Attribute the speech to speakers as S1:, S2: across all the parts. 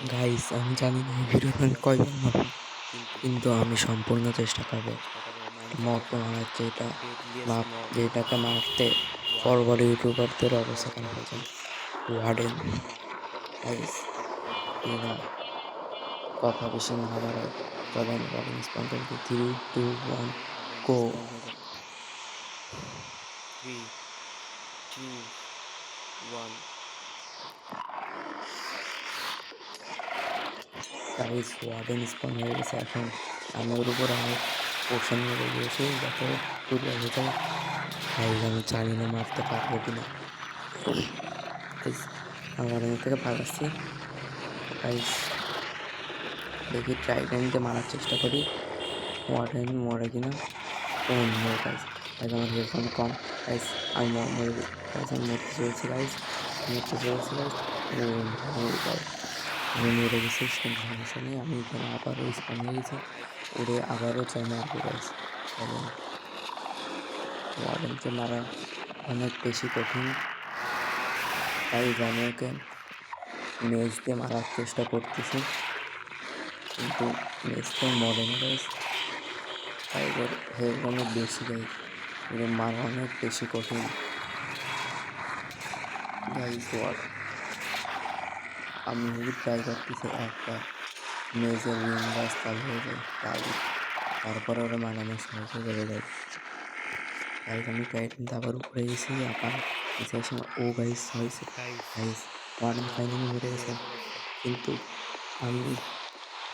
S1: Guys আমি জানি না এই ভিডিওটা আমি কয়বার মারবো, কিন্তু আমি সম্পূর্ণ চেষ্টা করবো মরতে মারার যেটাকে মারতে বড় বড় ইউটিউবারদের অবস্থা খারাপ হয়ে যায়। ওয়ার্ডেন গাইস, না কথা বেশি না বাড়ায়, চলেন ওয়ার্ডেন স্পন করে দিই। 3, 2, 1 গো।
S2: 3, 2, 1।
S1: গাইস ওয়ার্ডেন স্পন হয়ে গেছে। এখন আমি ওর উপর অনেক পোষণ মেরে দিয়েছি যাতে দুর্বল হয়ে যায়। গাইস আমি জানি না মারতে পারবো কিনা। গাইস আমি ওয়ার্ডেনের থেকে ভাগাচ্ছি। গাইস দেখি ট্রাইডেন্ট দিয়ে মারার চেষ্টা করি, ওয়ার্ডেন মরে কিনা। ও নো গাইস, গাইস আমার হেলথ অনেক কম। গাইস আমি মরে গাইস আমি মরতে চলেছি গাইস, ও নো গাইস আমি মরে গেছি, কোনো সমস্যা নেই। আমি এখানে আবারও স্পন হয়ে গেছি, উড়ে আবারও চাই মারবো গাইস। চলেন, ওয়ার্ডেনকে মারা অনেক বেশি কঠিন। গাইস আমি ওকে মেজ দিয়ে মারার চেষ্টা করতেছি, কিন্তু মেজ তো মরে না গাইস। টাইগার হেলথ অনেক বেশি গাইস, ওদের মারা অনেক বেশি কঠিন গাইস। আমি যদি ট্রাই করতেছি একটা মেজর উইং গাছ চালু হয়ে যায় তাহলে তারপরে ওরা মানানো সহজ হয়ে যাবে গাইস। গাইস আমি টাইটানটা আবার উপরে গেছি, আবার নিচে এসে ও গাইস হয়েছে। গাইস ওয়ার্ডেন ফাইনালি মরে গেছে, কিন্তু আমি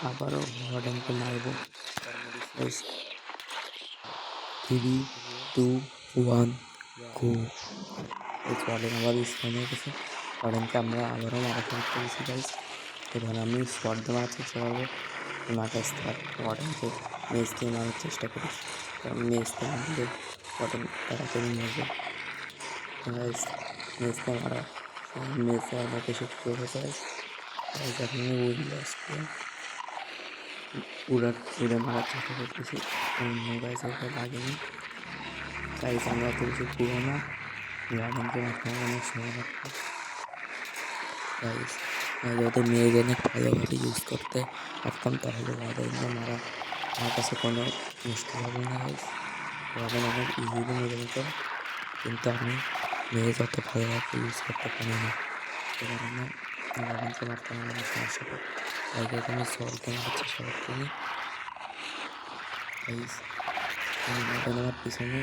S1: আবারও ওয়ার্ডেনকে মারবো গাইস। 3, 2, 1 গো। গাইস ওয়ার্ডেন আবার স্পন হয়ে গেছে, ওয়ার্ডেনকে আমরা আবারও মারা শুরু করেছি গাইস। এবার আমি শর্ট দিয়ে মারার চেষ্টা করবো না গাইস, ওয়ার্ডেনকে মেজ দিয়ে মারার চেষ্টা করি, কারণ মেজ দিয়ে মারলে ওয়ার্ডেন তাড়াতাড়ি মরবে গাইস। মেজ দিয়ে অনেক বেশি উপরে হয়েছে গাইস। গাইস এখন আমি উইন্ডোজ দিয়ে উড়ে মারার চেষ্টা করতেছি, অন্য গাইস ওকে লাগেনি। গাইস আমি অত বেশি পুরো না, ওয়ার্ডেনকে মারতে আমার অনেক সময় লাগবে গাইস। যদি মেজ অনেক ভালোভাবে ইউজ করতে পারতাম তাহলে ওয়ার্ডেনকে মারা আমার কাছে কোনো মুশকিল হবে না গাইস। ওয়ার্ডেন অনেক ইজিলি মেরে নিত, কিন্তু আমি মেজ অত ভালোভাবে ইউজ করতে পারি না, সে কারণে ওয়ার্ডেনকে মারতে আমার অনেক সমস্যা হয়। তাই গাইস আমি সল্টে মারার চেষ্টা করতেছি গাইস। ওয়ার্ডেন আমার পিছনে।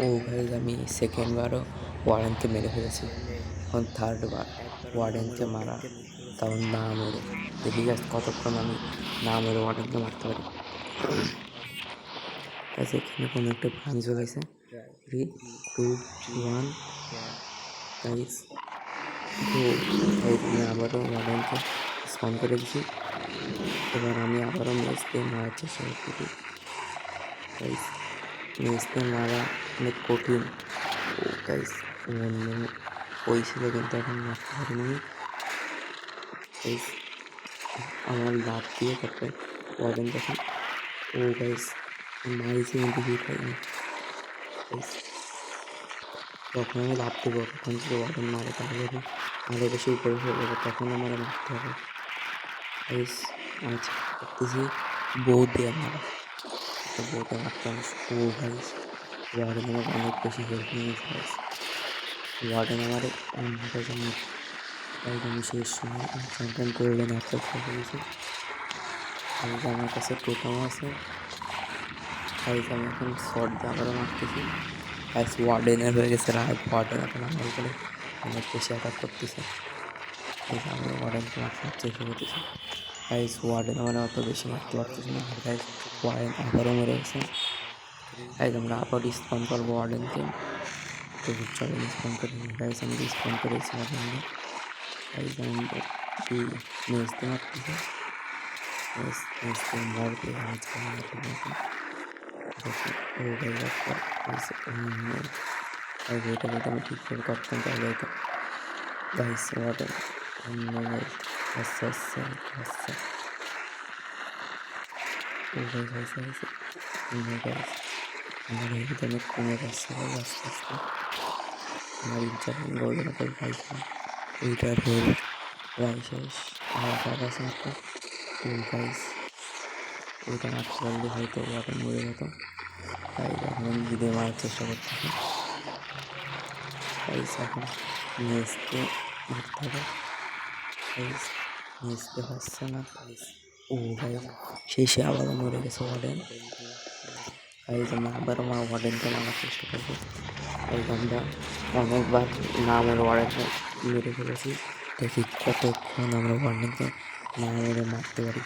S1: ও গাইস আমি সেকেন্ডবারও ওয়ার্ডেনকে মেরে ফেলেছি, এখন থার্ডবার ওয়ার্ডেনকে মারা, তাও না মেরে। দেখি গাইস কতক্ষণ আমি না মেরে ওয়ার্ডেনকে মারতে পারি। গাইস এখানে কোনো একটা প্রাণী চলে গেছে। 3, 2, 1 গাইস গো। গাইস আমি আবারও ওয়ার্ডেনকে স্পন করে দিচ্ছি, এবার আমি আবারও মেজ দিয়ে মারার চেষ্টা করতেছি গাইস। মেজ দিয়ে মারা অনেক কঠিন। ও গাইস অন্য হয়েছিল, কিন্তু এখন মারতে পারিনি গাইস। আমার লাভ দিয়ে তারপরে ওয়ার্ডেন যখন, ও গাইস মারিছে কিন্তু হিট হয়নি গাইস। যখন আমি লাভ দেবো তখন যদি ওয়ার্ডেন মারে তাহলে আমি আরও বেশি উপরে হয়ে যাবো, তখন আমার মারতে হবে গাইস। আমি চেষ্টা করতেছি বউ দিয়ে মারা, তো বউতে মারতে আমি, ও গাইস ওয়ার্ডেন আমাকে অনেক বেশি হেল্প নিয়ে গেছে গাইস। ওয়ার্ডেন আমার অন্য কাছে গাইস আমি শেষ সময় এনচান্টমেন্ট গোল্ডেন অ্যাপেল পেয়ে গেছি গাইস। আমার কাছে টোটেমও আছে গাইস। আমি এখন শর্ট দিয়ে আবারও মারতেছি গাইস। ওয়ার্ডেনের হয়ে গেছে রাগ, ওয়ার্ডেন এখন আমার উপরে অনেক বেশি অ্যাটাক করতেছে গাইস। আমি ওয়ার্ডেনকে মারতে চেষ্টা করতেছি গাইস, ওয়ার্ডেন আমার অত বেশি মারতে পারতেছি না আর গাইস ওয়ার্ডেন আবারও মরে গেছে গাইস। আমরা আবার রিস্পন করবো ওয়ার্ডেনকে, তো চলেন রিস্পন করে নিই গাইস। আমি রিস্পন করেছি ওয়ার্ডেনকে গাইস। আমি মেজতে মারতেছি, মেজতে মরবে আমি জানি না ঠিক মতো। দেখি ও গাইস একটা হয়েছে অন্য গাইস, এটা যদি আমি ঠিকভাবে করতাম তাহলে হয়তো গাইস ওয়ার্ডেন অন্য গাইস। আচ্ছা আচ্ছা আচ্ছা, ও গাইস হয়েছে হয়েছে অন্য গাইস। আমার হেলথ অনেক কমে যাচ্ছে গাইস আস্তে আস্তে। আমার ইনচার্জ গোল্ডেন অ্যাপেল পাইছিলাম, ওইটার হেলথ প্রায় শেষ। আঘাত আছে একটা। ও গাইস, ওইটা মারতে পারলে হয়তো ওয়ার্ডেন মরে যেত। তাই এখন আমি গিয়ে মারার চেষ্টা করতেছি। গাইস এখন মেজকে মারতে হবে। গাইস মেজতে হচ্ছে না গাইস। ও গাইস, সে আবারও মরে গেছে ওয়ার্ডেন। গাইস আমি আবারও ওয়ার্ডেনকে মারার চেষ্টা করবো। গাইস আমরা অনেকবার না মেরে ওয়ার্ডেনকে মেরে ফেলেছি। দেখি কতক্ষণ আমরা ওয়ার্ডেনকে না মেরে মারতে পারি।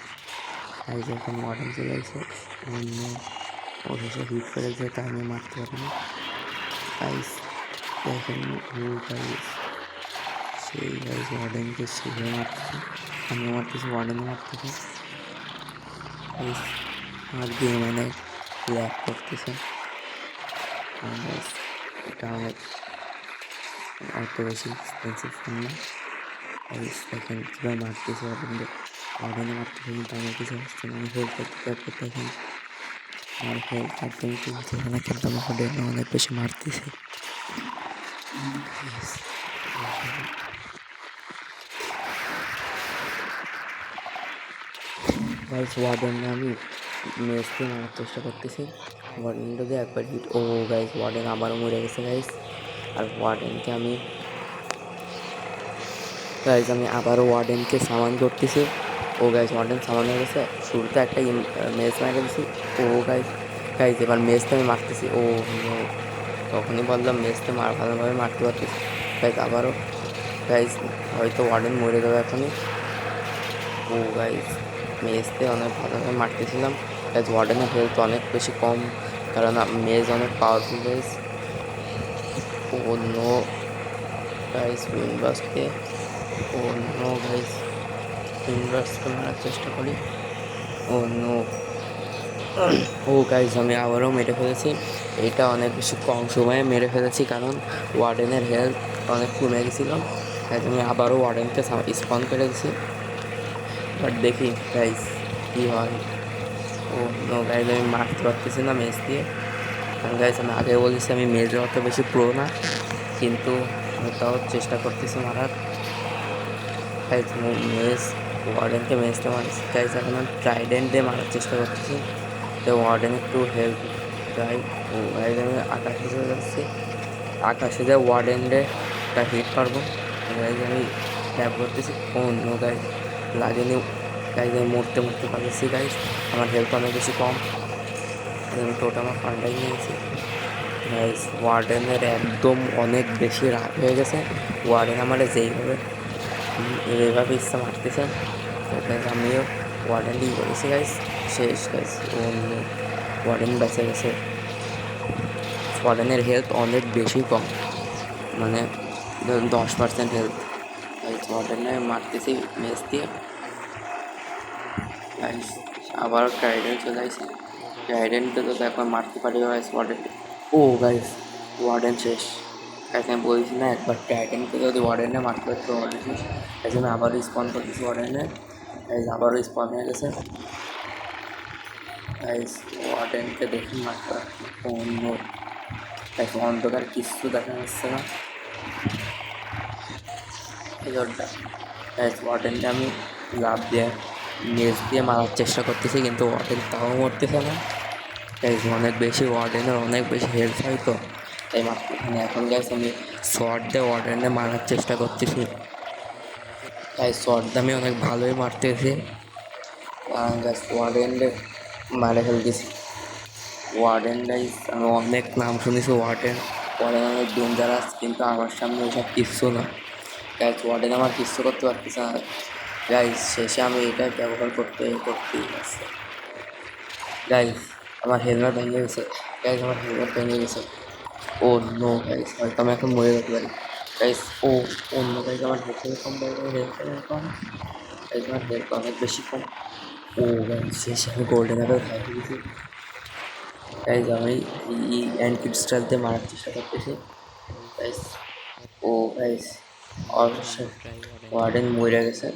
S1: গাইস এখন ওয়ার্ডেন চলে আসছে, অন্য ওর এসে হিট করেছে, তাই আমি মারতে পারিনি। গাইস দেখেন, ও গাইস সেই গাইস ওয়ার্ডেনকে সেভাবে মারতেছে, আমিও মারতেছি, ওয়ার্ডেনও মারতেছে। গাইস আমার গেম অনেক ল্যাগ করতেছে। গাইস এটা অনেক অত বেশি এক্সপেন্সিভ ফোন না। গাইস দেখেন কীভাবে মারতেছে ওয়ার্ডেনে মারতেছে, কিন্তু আমার কিছু হচ্ছে না। আমি হেল্প করতে দেখেন আমার হেল্প একদমই কমছে না, কিন্তু আমার ওয়ার্ডেনে অনেক বেশি মারতেছে। গাইস ওয়ার্ডেনকে আমি মেজকে মারার চেষ্টা করতেছি, ওয়ার্ডেনটা দিয়ে একবার হিট। ও গাইস ওয়ার্ডেন আবারও মরে গেছে গাইস। আর ওয়ার্ডেনকে আমি আবারও ওয়ার্ডেনকে সামান করতেছি। ও গাইস ওয়ার্ডেন সামান হয়ে গেছে। শুরুতে একটা মেজ মারা দিছি। ও গাইস গাইস এবার মেজতে আমি মারতেছি। ও নো, তখনই বললাম মেজতে ভালোভাবে মারতে পারতেছি। গাইস আবারও গাইস হয়তো ওয়ার্ডেন মরে যাবে এখনই। ও গাইস মেজতে অনেক ভালোভাবে মারতেছিলাম। গাইস ওয়ার্ডেনের হেলথ অনেক বেশি কম, কারণ মেজ অনেক পাওয়ারফুল গাইস। ও নো গাইস উইনবাস্টকে, ও নো গাইস উইনবাস্টকে মারার চেষ্টা করি। ও নো, ও গাইস আমি আবারও মেরে ফেলেছি। এটা অনেক বেশি কম সময়ে মেরে ফেলেছি, কারণ ওয়ার্ডেনের হেলথ অনেক কমে গেছিলো। গাইস আমি আবারও ওয়ার্ডেনকে স্পন করে দিছি। বাট দেখি গাইস কী হয়। ও নো গাইস আমি মারতে পারতেছি না মেজ দিয়ে। কারণ গাইস আমি আগে বলেছি আমি মেজে অত বেশি প্রো না, কিন্তু আমি তাও চেষ্টা করতেছি মারার। গাইস মেজ ওয়ার্ডেনকে মেজতে মারছি। গাইস এখন আমি ট্রাইডেন্ট দিয়ে মারার চেষ্টা করতেছি, তো ওয়ার্ডেন একটু হেল্প চাই। ও গাইস আমি আকাশে চলে যাচ্ছি, আকাশে যা ওয়ার্ডেনরে একটা হিট পারবো। গাইস আমি ট্যাপ করতেছি। ও নো গাইস লাগেনি। গাইস আমি মরতে পারতেছি। গাইস আমার হেল্প অনেক বেশি কম, আমি টোটাল আমার ফান্ডাই নিয়েছি। গাইস ওয়ার্ডেনের একদম অনেক বেশি রাগ হয়ে গেছে। ওয়ার্ডেন আমার যেইভাবে ইচ্ছা মারতেছে। তো গাইস আমিও ওয়ার্ডেন দিয়ে করেছি। গাইস শেষ গাইস, অন্য ওয়ার্ডেন বেঁচে গেছে। ওয়ার্ডেনের হেলথ অনেক বেশি কম, মানে 10% হেলথ। গাইস ওয়ার্ডেনে মারতেছি মেজ দিয়ে। গাইস আবার ট্রাইডেন্ট চলে আসছে। ট্রাইডেন্টকে তো একবার মারতে পারি গাইস ওয়ার্ডেন। ও গাইস ওয়ার্ডেন শেষ। গাইস আমি বলছি না, একবার ট্রাইডেন্টকে যদি ওয়ার্ডেনে মারতে পারতো ওয়ার্ডেন শেষ। এই জন্য আবারও স্পন করতেছি ওয়ার্ডেনে। গাইস আবারও স্পন হয়ে গেছে। গাইস ওয়ার্ডেনকে দেখি মারতে পারছি অন্য। গাইস অন্ধকার কিচ্ছু দেখা যাচ্ছে না। গাইস ওয়ার্ডেনকে আমি লাভ দিয়ে মেজ দিয়ে মারার চেষ্টা করতেছি, কিন্তু ওয়ার্ডেন তাও মরতেছে না। গাইস অনেক বেশি ওয়ার্ডেনের অনেক বেশি হেল্প হয়, তো তাই মারতেছি না। এখন গাইস আমি শর্ট দিয়ে ওয়ার্ডেনে মারার চেষ্টা করতেছি। তাই শর্ট দিয়ে আমি অনেক ভালোই মারতেছি। গাইস ওয়ার্ডেনরে মারে ফেলতেছি। ওয়ার্ডেন গাইস আমি অনেক নাম শুনেছি ওয়ার্ডেন অনেক ডেঞ্জারাস, কিন্তু আমার সামনে ওসব কিচ্ছু না। গাইস ওয়ার্ডেন আমার কিচ্ছু করতে পারতেছে না। গাইস শেষে আমি এটা ব্যবহার করতেই পারছি। গাইস আমার হেলমেট ভেঙে গেছে। গাইস আমার হেলমেট ভেঙে গেছে। ও নো গাইস হয়তো আমি এখন মরে যেতে পারি। গাইস ও অন্য গাইস আমার হেলথ কম, হেলথ কম। গাইস আমার হেলথ অনেক বেশি কম। ও গাইস শেষে আমি গোল্ডেন অ্যাপেল খাই ফেলেছি। গাইস আমি এই অ্যান্ড ক্রিস্টাল দিয়ে মারার চেষ্টা করতেছি। গাইস ও গাইস অবশ্যই ওয়ার্ডেন মরে গেছে।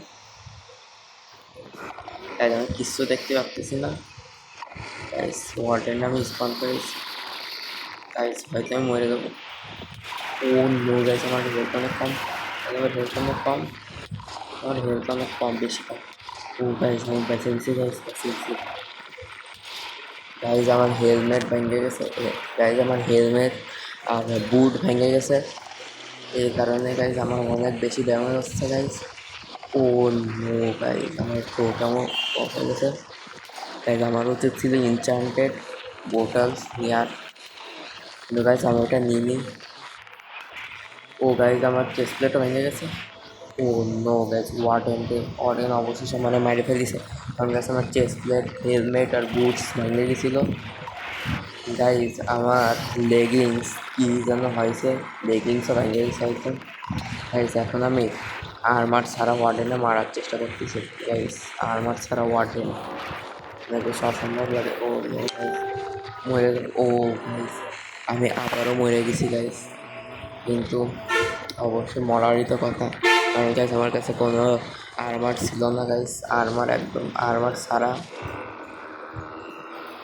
S1: গাইস আমি কিচ্ছু দেখতে পাচ্তেছি না। গাইস ওয়ার্ডেন আমি স্পন করেছি। গাইস হয়তো আমি মরে যাবো। ও নো গাইস আমার হেলথ অনেক কম। আমার হেলথ অনেক কম। আমার হেলথ অনেক কম বেশি কম। ও গাইজ আমি বেঁচে গেছি, গাইজ বেঁচে গেছি। গাইজ আমার হেলমেট ভেঙে গেছে, গাইজ আমার হেলমেট আর বুট ভেঙে গেছে। এই কারণে গাইজ আমার অনেক বেশি ড্যামেজ হচ্ছে গাইজ। ও নো গাইজ আমার টোটামও অফ হয়ে গেছে। গাইজ আমার উচিত ছিল ইনচান্টেড বোটালস নেওয়ার, কিন্তু গাইজ আমি ওটা নিইনি। ও গাইজ আমার চেস্ট প্লেটও ভেঙে গেছে। ও নো গাইজ ওয়ার্ডেন অবশেষে মানে মেরে ফেলিছে, কারণ গাইজ আমার চেস্ট প্লেট, হেলমেট আর বুটস ভেঙে গেছিলো। গাইজ আমার লেগিংস কী যেন হয়েছে, লেগিংসও ভেঙে গেছে একদম। গাইজ এখন আমি আর্মার ছাড়া ওয়ার্ডেনে মারার চেষ্টা করতেছি। গাইজ আর্মার ছাড়া ওয়ার্ডেন নাকি অসম্ভব লাগে। ও নো গাইজ মরে গেল। ও গাইজ আমি আবারও মরে গেছি গাইজ, কিন্তু অবশ্যই মরারই তো কথা, কারণ গাইজ আমার কাছে কোনো আর্মার ছিল না গাইজ, আর্মার একদম আর্মার ছাড়া।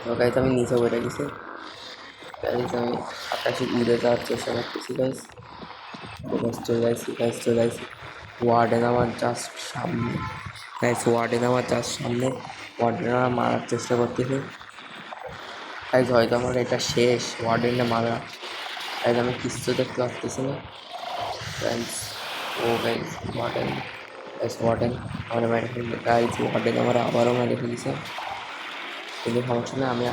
S1: তো গাইজ আমি নিচে বেড়ে গেছি। গাইজ আমি আকাশে উড়ে যাওয়ার চেষ্টা করতেছি গাইজ। গাইজ চলে যাইছি, গাইজ চলে যাইছি। ওয়ার্ডেন আমার জাস্ট সামনে, গাইজ ওয়ার্ডেন আমার জাস্ট সামনে। ওয়ার্ডেন আমার মারার চেষ্টা করতেছি। গাইজ হয়তো আমার এটা শেষ ওয়ার্ডেনে মারা। গাইজ আমি কিচ্ছু দেখতে পারতেছি না গাইজ। ও গাইজ ওয়ার্ডেন আমার মেরে ফেলবে। গাইজ ওয়ার্ডেন আমার আবারও মেরে ফেলেছে, কিন্তু সমস্যা নেই, আমি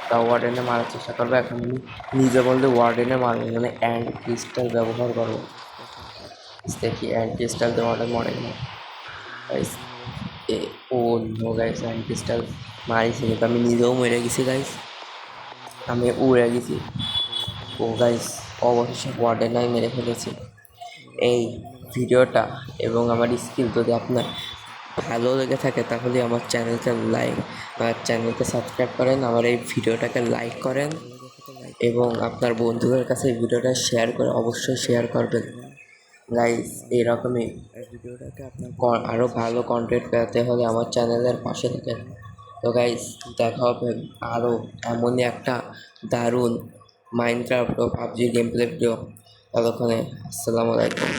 S1: তাও ওয়ার্ডেনে মারার চেষ্টা করবো। এখন আমি নিজে বলতে ওয়ার্ডেনে মারবো, মানে অ্যান্ড ক্রিস্টাল ব্যবহার করবো। দেখি অ্যান্ড ক্রিস্টাল দিয়ে ওয়ার্ডেন মরে না guys. Oh no guys and crystal মারিছি, কিন্তু আমি নিজেও মরে গেছি গাইজ, আমি উড়ে গেছি। ও গাইজ অবশেষে ওয়ার্ডেনাই মেরে ফেলেছি। এই ভিডিওটা এবং আমার স্কিল যদি আপনার ভালো লেগে থাকে তাহলে আমার চ্যানেলকে সাবস্ক্রাইব করেন, আমার এই ভিডিওটাকে লাইক করেন এবং আপনার বন্ধুদের কাছে এই ভিডিওটা শেয়ার করে অবশ্যই শেয়ার করবেন গাইজ। এরকমই আরও ভালো কন্টেন্ট পেতে হলে আমার চ্যানেলের পাশে থাকেন। তো গাইজ দেখা হবে আরও এমনই একটা দারুণ মাইনক্রাফট ও পাবজি গেম প্লে ভিডিও। ততক্ষণে আসসালামু আলাইকুম।